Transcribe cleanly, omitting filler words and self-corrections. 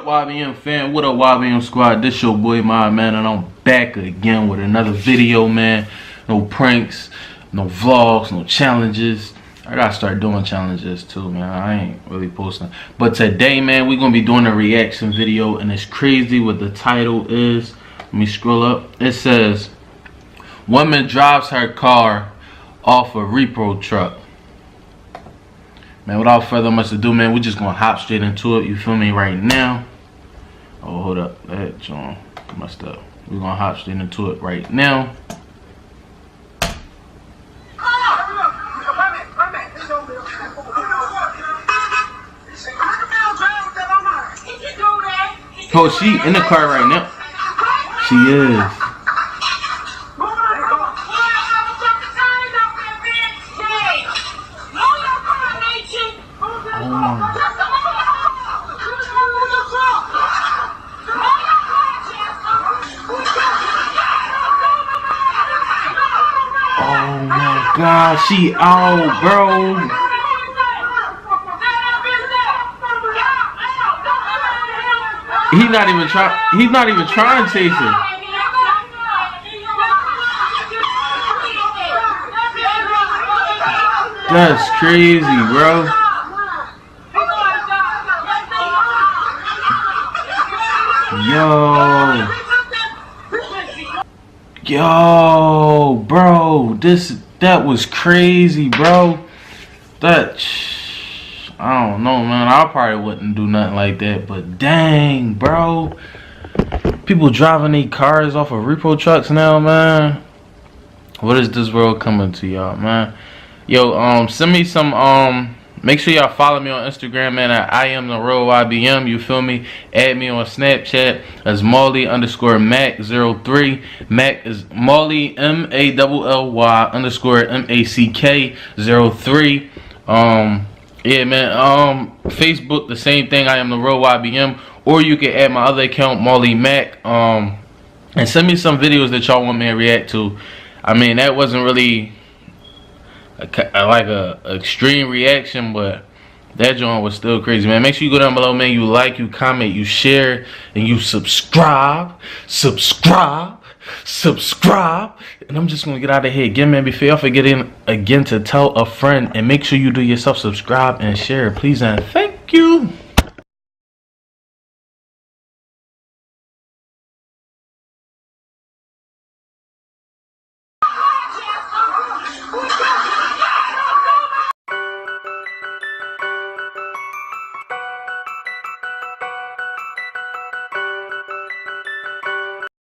up, YBM fan? What up, YBM squad? This your boy, my man, and I'm back again with another video, man. No pranks, no vlogs, no challenges. I gotta start doing challenges too, man. I ain't really posting. But today, man, we're gonna be doing a reaction video, and it's crazy what the title is. Let me scroll up. It says, "Woman drives her car off a Repo truck." Man, without further much ado, man, we're just gonna hop straight into it. You feel me right now? Oh, hold up. That John messed up. We're gonna hop straight into it right now. Oh, she in the car right now. She is. Oh my God, she out, bro. He's not even trying to chase her. That's crazy, bro. Yo, bro, that was crazy, bro. I don't know, man. I probably wouldn't do nothing like that, but dang, bro. People driving their cars off of Repo trucks now, man. What is this world coming to, y'all, man? Yo, send me some, make sure y'all follow me on Instagram, man, at IamTheRealYBM, you feel me? Add me on Snapchat as Molly_Mac03. Mac is Molly, MALLY_MACK03. Yeah, man. Facebook, the same thing. I am the real YBM, or you can add my other account, Molly Mac. And send me some videos that y'all want me to react to. I mean, that wasn't really like a extreme reaction, but that joint was still crazy, man. Make sure you go down below, man. You like, you comment, you share, and you subscribe. And I'm just gonna get out of here again, man. Before y'all forgetting again to tell a friend, and make sure you do yourself subscribe and share, please and thank you.